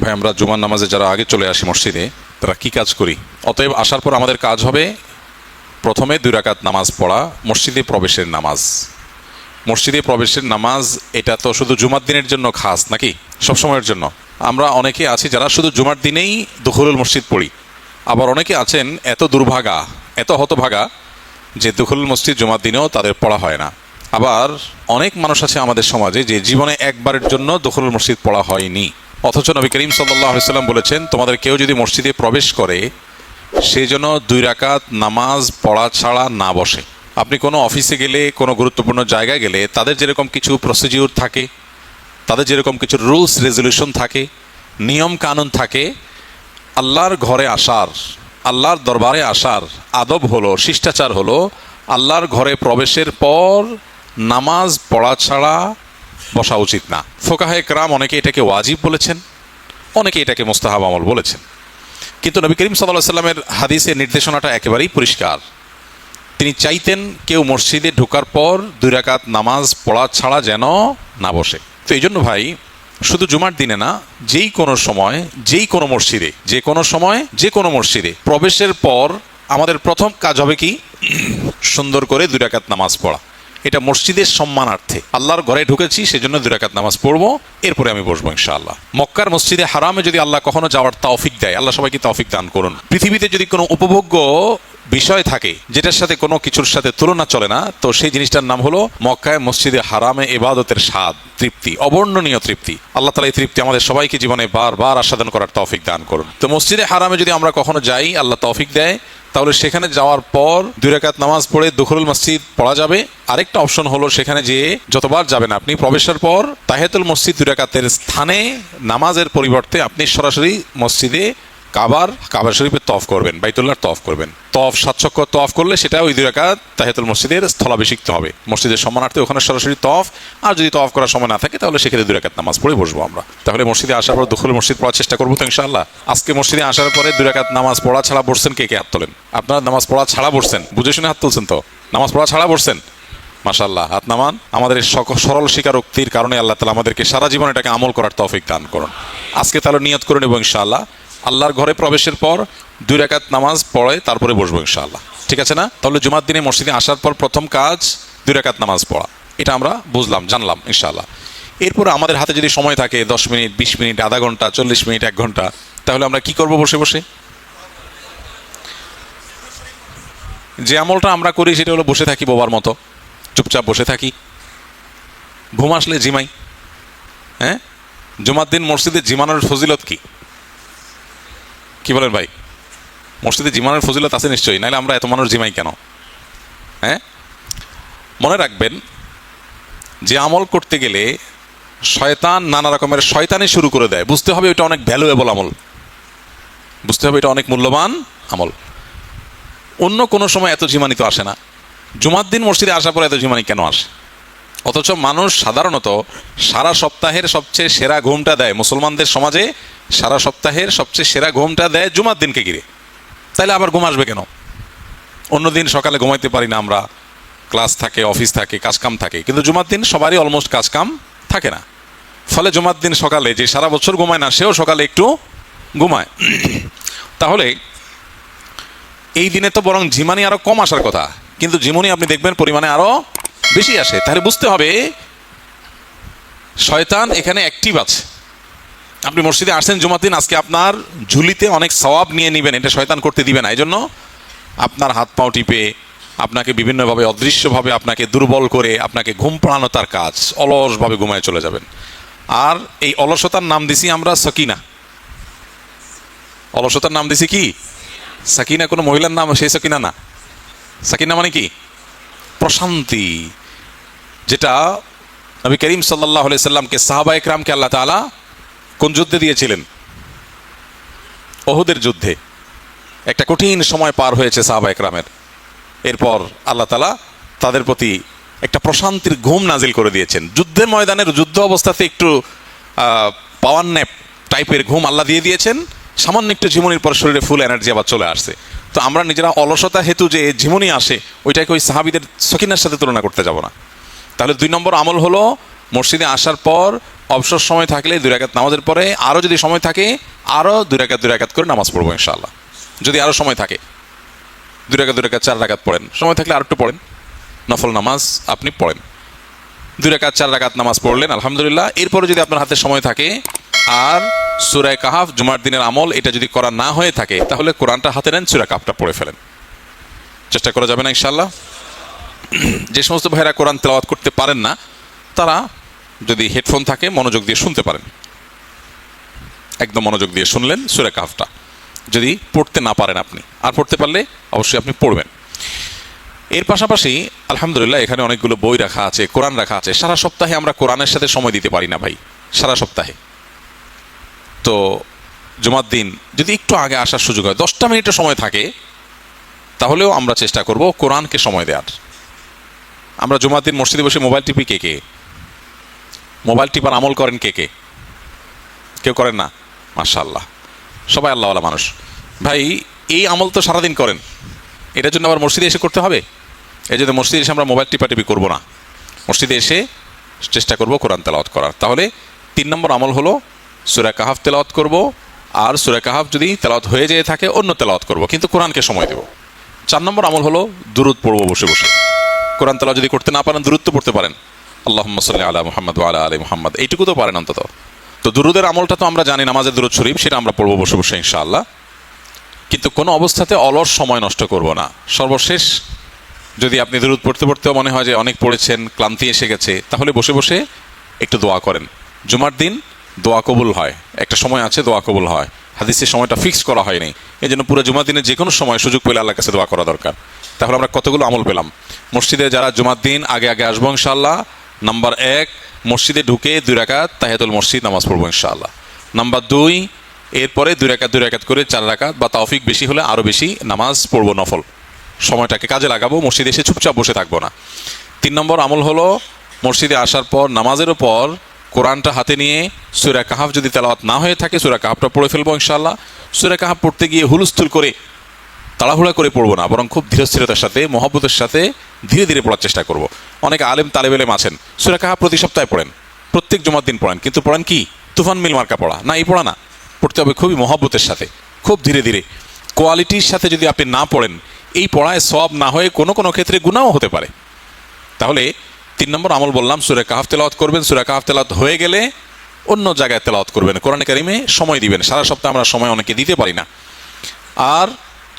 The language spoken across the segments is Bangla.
ভাই আমরা জুমার নামাজে যারা আগে চলে আসি মসজিদে তারা কি কাজ করি? অতএব আসার পর আমাদের কাজ হবে প্রথমে 2 রাকাত নামাজ পড়া, মসজিদে প্রবেশের নামাজ। মসজিদে প্রবেশের নামাজ এটা তো শুধু জুমার দিনের জন্য খাস নাকি সব সময়ের জন্য? আমরা অনেকে আছি যারা শুধু জুমার দিনেই দুখুলুল মসজিদ পড়ি, আবার অনেকে আছেন এত দুর্ভাগা, এত হতভাগা যে দুখুলুল মসজিদ জুমার দিনেও তাদের পড়া হয় না। আবার অনেক মানুষ আছে আমাদের সমাজে যে জীবনে একবারের জন্য দুখুলুল মসজিদ পড়া হয়নি, অথচ নবী করিম সাল্লাল্লাহু আলাইহি ওয়াসাল্লাম বলেছেন তোমাদের কেউ যদি মসজিদে প্রবেশ করে সে যেন 2 রাকাত নামাজ পড়া ছাড়া না বসে। আপনি কোনো অফিসে গেলে, কোনো গুরুত্বপূর্ণ জায়গায় গেলে তাদের যেরকম কিছু প্রসিডিউর থাকে, তাদের যেরকম কিছু রুলস রেজলিউশন থাকে, নিয়ম কানুন থাকে, আল্লাহর ঘরে আসার, আল্লাহর দরবারে আসার আদব হলো, শিষ্টাচার হলো আল্লাহর ঘরে প্রবেশের পর নামাজ পড়া ছাড়া বসা উচিত না। ফোকাহে কেরাম অনেকে এটাকে ওয়াজিব বলেছেন, অনেকে এটাকে মুস্তাহাব আমল বলেছেন, কিন্তু নবী করিম সাল্লাল্লাহু আলাইহি ওয়াসাল্লামের হাদিসের নির্দেশনাটা একেবারেই পরিষ্কার। তিনি চাইতেন কেউ মসজিদে ঢোকার পর 2 রাকাত নামাজ পড়া ছাড়া যেন না বসে। তো এই জন্য ভাই শুধু জুমার দিনে না, যেই কোনো সময়, যেই কোনো মসজিদে, যে কোনো সময়, যে কোনো মসজিদে প্রবেশের পর আমাদের প্রথম কাজ হবে কি? সুন্দর করে 2 রাকাত নামাজ পড়া। এটা মসজিদের সম্মানার্থে, আল্লাহর ঘরে ঢুকেছি সেজন্য 2 রাকাত নামাজ পড়বো, এরপরে আমি বসবো ইনশাআল্লাহ। মক্কার মসজিদে হারামে যদি আল্লাহ কখনো যাওয়ার তৌফিক দেয়, আল্লাহ সবাইকে তৌফিক দান করুন। পৃথিবীতে যদি কোনো উপভোগ্য বিষয় থাকে যেটার সাথে কোনো কিছুর সাথে তুলনা চলে না, তো সেই জিনিসটার নাম হলো মক্কায় মসজিদে হারামে ইবাদতের স্বাদ, তৃপ্তি, অবর্ণনীয় তৃপ্তি। আল্লাহ তাআলা এই তৃপ্তি আমাদের সবাইকে জীবনে বারবার আস্বাদন করার তৌফিক দান করুন। তো মসজিদে হারামে যদি আমরা কখনো যাই, আল্লাহ তৌফিক দেয়, তাহলে সেখানে যাওয়ার পর 2 রাকাত নামাজ পড়ে দুখুলুল মসজিদ পড়া যাবে। আরেকটা অপশন হলো সেখানে যেয়ে যতবার যাবেন আপনি প্রবেশের পর তাহিয়াতুল মসজিদ 2 রাকাতের স্থানে নামাজের পরিবর্তে আপনি সরাসরি মসজিদে কাবা শরীফের তওয়াফ করবেন, বাইতুল্লাহর তওয়াফ করবেন। তওয়াফ 7 চক্কর তওয়াফ করলে সেটা ওই 2 রাকাত তাহিয়াতুল মসজিদের স্থলাভিষিক্ত হবে, মসজিদের সম্মানার্থে ওখানে সরাসরি তওয়াফ। আর যদি তওয়াফ করার সময় না থাকে তাহলে সেক্ষেত্রে 2 রাকাত নামাজ পড়ে বসবো আমরা। তাহলে মসজিদে আসার পর দুখুলুল মসজিদ পড়ার চেষ্টা করবো তো ইনশাআল্লাহ। আজকে মসজিদে আসার পরে 2 রাকাত নামাজ পড়া ছাড়া বসছেন কে কে? হাত তোলেন। আপনারা নামাজ পড়া ছাড়া বসছেন, বুঝে শুনে হাত তুলছেন তো? নামাজ পড়া ছাড়া বসছেন, মাশাআল্লাহ, হাত নামান। আমাদের এই সরল স্বীকারোক্তির কারণে আল্লাহ তাআলা আমাদেরকে সারা জীবন এটাকে আমল করার তৌফিক দান করুন। আজকে তাহলে নিয়ত করে নেব ইনশাআল্লাহ, আল্লাহর ঘরে প্রবেশের পর 2 রাকাত নামাজ পড়ে তারপরে বসবো ইনশাআল্লাহ। ঠিক আছে না? তাহলে জুমার দিনে মসজিদে আসার পর প্রথম কাজ 2 রাকাত নামাজ পড়া, এটা আমরা বুঝলাম, জানলাম ইনশাআল্লাহ। এরপরে আমাদের হাতে যদি সময় থাকে 10 মিনিট, 20 মিনিট, আধা ঘন্টা, 40 মিনিট, 1 ঘন্টা, তাহলে আমরা কি করব? বসে বসে যে আমলটা আমরা করি সেটা হলো বসে থাকি বোবার মতো, চুপচাপ বসে থাকি, ঘুম আসলে জিমাই। হ্যাঁ, জুমার দিন মসজিদে জিমানোর ফজিলত কি বলেন ভাই? মসজিদে জিমানোর ফজিলত আছে নিশ্চয়ই, নাহলে আমরা এত মানুষ জিমাই কেন? হ্যাঁ, মনে রাখবেন যে আমল করতে গেলে শয়তান নানা রকমের শয়তানি শুরু করে দেয়। বুঝতে হবে এটা অনেক ভ্যালুয়েবল আমল, বুঝতে হবে এটা অনেক মূল্যবান আমল। অন্য কোনো সময় এত জিমানি তো আসে না, জুমার দিন মসজিদে আসার পর এত জিমানি কেন আসে? অথচ মানুষ সাধারণত সারা সপ্তাহের সবচেয়ে সেরা ঘুমটা দেয়, মুসলমানদের সমাজে সারা সপ্তাহের সবচেয়ে সেরা ঘুমটা দেয় জুমার দিনকে ঘিরে। তাইলে আবার ঘুম আসবে কেন? অন্যদিন সকালে ঘুমাইতে পারি না আমরা, ক্লাস থাকে, অফিস থাকে, কাজকাম থাকে, কিন্তু জুমার দিন সবারই অলমোস্ট কাজকাম থাকে না। ফলে জুমার দিন সকালে যে সারা বছর ঘুমায় না সেও সকালে একটু ঘুমায়। তাহলে এই দিনে তো বরং ঝিমানি আরো কম আসার কথা, কিন্তু ঝিমুনি আপনি দেখবেন পরিমাণে আরো বেশি আসে। তাহলে বুঝতে হবে শয়তান এখানে অ্যাক্টিভ আছে। আপনি মসজিদে আসছেন জুমার দিন, আজকে আপনার ঝুলিতে অনেক সওয়াব নিয়ে নেবেন, এটা শয়তান করতে দিবে না। এই জন্য আপনার হাত পাও টিপে আপনাকে বিভিন্নভাবে অদৃশ্যভাবে আপনাকে দুর্বল করে আপনাকে ঘুম পাড়ানো তার কাজ, অলসভাবে ঘুমায় চলে যাবেন। আর এই অলসতার নাম দিছি আমরা সাকিনা। অলসতার নাম দিছি কি? সাকিনা। কোনো মহিলার নাম সেই সাকিনা না। সাকিনা মানে কি? প্রশান্তি, যেটা নবী করিম সাল্লাল্লাহু আলাইহি সাল্লামকে, সাহাবায়ে কেরামকে আল্লাহ তাআলা কোন যুদ্ধে দিয়েছিলেন? উহুদের যুদ্ধে। একটা কঠিন সময় পার হয়েছে সাহাবায়ে কেরামের, এরপর আল্লাহ তাআলা তাদের প্রতি একটা প্রশান্তির ঘুম নাজিল করে দিয়েছেন। যুদ্ধের ময়দানের যুদ্ধ অবস্থাতে একটু পাওয়ার ন্যাপ টাইপের ঘুম আল্লাহ দিয়ে দিয়েছেন। সামান্য একটু ঝিমুনির পর শরীরে ফুল এনার্জি আবার চলে আসছে। তো আমরা নিজেরা অলসতা হেতু যে ঝিমুনি আসে ওইটাকে ওই সাহাবীদের সকিনার সাথে তুলনা করতে যাব না। তাহলে 2 নম্বর আমল হলো মসজিদে আসার পর অবসর সময় থাকলে 2 রাকাত নামাজের পরে আরও যদি সময় থাকে আরও 2 রাকাত করে নামাজ পড়বো ইনশাআল্লাহ। যদি আরও সময় থাকে 2 রাকাত 4 রাকাত পড়েন, সময় থাকলে আর একটু পড়েন, নফল নামাজ আপনি পড়েন। 2 রাকাত 4 রাকাত নামাজ পড়লেন আলহামদুলিল্লাহ। এরপরে যদি আপনার হাতে সময় থাকে আর সূরা কাহাফ জুমার দিনের আমল এটা যদি করা না হয়ে থাকে, তাহলে কোরআনটা হাতে নেন, সূরা কাহাফটা পড়ে ফেলেন। চেষ্টা করা যাবে না ইনশাআল্লাহ? যে সমস্ত ভাইরা কোরআন তেলাওয়াত করতে পারেন না, তারা যদি হেডফোন থাকে মনোযোগ দিয়ে শুনতে পারেন, একদম মনোযোগ দিয়ে শুনলেন সূরা কাহাফটা। যদি পড়তে না পারেন আপনি, আর পড়তে পারলে অবশ্যই আপনি পড়বেন। এর পাশাপাশি আলহামদুলিল্লাহ এখানে অনেকগুলো বই রাখা আছে, কোরআন রাখা আছে। সারা সপ্তাহে আমরা কোরআনের সাথে সময় দিতে পারি না ভাই, সারা সপ্তাহে। তো জুমার দিন যদি একটু আগে আসার সুযোগ হয়, 10টা মিনিটের সময় থাকে, তাহলেও আমরা চেষ্টা করব কোরআনকে সময় দেওয়ার। আমরা জুমার দিন মসজিদে বসে মোবাইল টিপি কে কে? মোবাইল টিপার আমল করেন কে কে? কেউ করেন না? মাশাআল্লাহ, সবাই আল্লাহওয়ালা মানুষ। ভাই এই আমল তো সারাদিন করেন, এটার জন্য আবার মসজিদে এসে করতে হবে? এই জন্য মসজিদে এসে আমরা মোবাইল টিপাটিপি করবো না, মসজিদে এসে চেষ্টা করব কোরআন তেলাওয়াত করার। তাহলে 3 নম্বর আমল হলো সূরা কাহাফ তেলাওয়াত করব, আর সূরা কাহাফ যদি তেলাওয়াত হয়ে যেয়ে থাকে অন্য তেলাওয়াত করব, কিন্তু কোরআনকে সময় দেব। 4 নম্বর আমল হলো দুরূদ পড়ব বসে বসে। কোরআন তেলাওয়াত যদি করতে না পারেন দুরূদ তো পড়তে পারেন, আল্লাহুম্মা সাল্লি আলা মুহাম্মাদ ওয়া আলা আলি মুহাম্মাদ, এইটুকু তো পারেন অন্তত। তো দুরূদের আমলটা তো আমরা জানি, নামাজের দুরূদ শরীফ, সেটা আমরা পড়ব বসে বসে ইনশাআল্লাহ। কিন্তু কোনো অবস্থাতে অলস সময় নষ্ট করব না। সর্বশেষ যদি আপনি দুরূদ পড়তে পড়তেও মনে হয় যে অনেক পড়েছেন, ক্লান্তি এসে গেছে, তাহলে বসে বসে একটু দোয়া করেন। জুমার দিন দোয়া কবুল হয়, একটা সময় আছে দোয়া কবুল হয়, হাদিসের সময়টা ফিক্স করা হয়নি। এই জন্য পুরো জুমার দিনে যে কোনো সময় সুযোগ পেলে আল্লাহর কাছে দোয়া করা দরকার। তাহলে আমরা কতগুলো আমল পেলাম। মসজিদে যারা জুমার দিন আগে আগে আসবো ইনশাআল্লাহ, নাম্বার 1 মসজিদে ঢুকে 2 রাকাত তাহিয়াতুল মসজিদ নামাজ পড়বো ইনশাআল্লাহ। নাম্বার 2 এরপরে 2 রাকাত করে 4 রাকাত বা তৌফিক বেশি হলে আরও বেশি নামাজ পড়বো নফল, সময়টাকে কাজে লাগাবো, মসজিদে এসে চুপচাপ বসে থাকবো না। 3 নম্বর আমল হলো মসজিদে আসার পর নামাজের পর কোরআনটা হাতে নিয়ে সূরা কাহাফ যদি তেলাওয়াত না হয়ে থাকে সূরা কাহাফটা পড়ে ফেলবো ইনশাআল্লাহ। সূরা কাহাফ পড়তে গিয়ে হুলস্থুল করে তাড়াহুড়া করে পড়বো না, বরং খুব ধীরস্থিরতার সাথে মহব্বতের সাথে ধীরে ধীরে পড়ার চেষ্টা করব। অনেক আলেম তালেব ইলম আছেন সূরা কাহাফ প্রতি সপ্তাহে পড়েন, প্রত্যেক জুমার দিন পড়েন, কিন্তু পড়েন কি তুফান মিল মার্কা পড়া? না, এই পড়া না, পড়তে হবে খুবই মহব্বতের সাথে, খুব ধীরে ধীরে, কোয়ালিটির সাথে। যদি আপনি না পড়েন এই পড়ায় সওয়াব না হয়ে কোনো কোনো ক্ষেত্রে গুনাহও হতে পারে। তাহলে 3 নম্বর আমল বললাম, সূরা কাহাফ তেলাওয়াত করবেন, সূরা কাহাফ তেলাওয়াত হয়ে গেলে অন্য জায়গায় তেলাওয়াত করবেন, কোরআন কারিমে সময় দিবেন। সারা সপ্তাহে আমরা সময় অনেকে দিতে পারি না। আর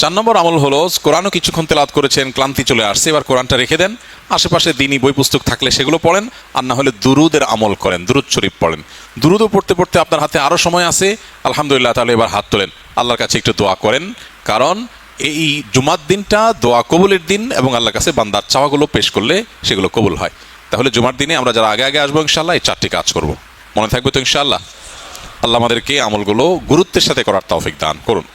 4 নম্বর আমল হলো কোরআনও কিছুক্ষণ তেলাওয়াত করেছেন, ক্লান্তি চলে আসছে, এবার কোরআনটা রেখে দেন, আশেপাশে দিনী বই পুস্তক থাকলে সেগুলো পড়েন, আর না হলে দুরুদের আমল করেন, দুরুদ শরীফ পড়েন। দুরুদও পড়তে পড়তে আপনার হাতে আরও সময় আছে আলহামদুলিল্লাহ, তাহলে এবার হাত তোলেন, আল্লাহর কাছে একটু দোয়া করেন, কারণ এই জুমার দিনটা দোয়া কবুলের দিন এবং আল্লাহর কাছে বান্দার চাওয়াগুলো পেশ করলে সেগুলো কবুল হয়। তাহলে জুমার দিনে আমরা যারা আগে আগে আসবো ইনশাআল্লাহ এই 4টি কাজ করব, মনে থাকবে তো ইনশাআল্লাহ? আল্লাহ আমাদেরকে আমলগুলো গুরুত্বের সাথে করার তৌফিক দান করুন।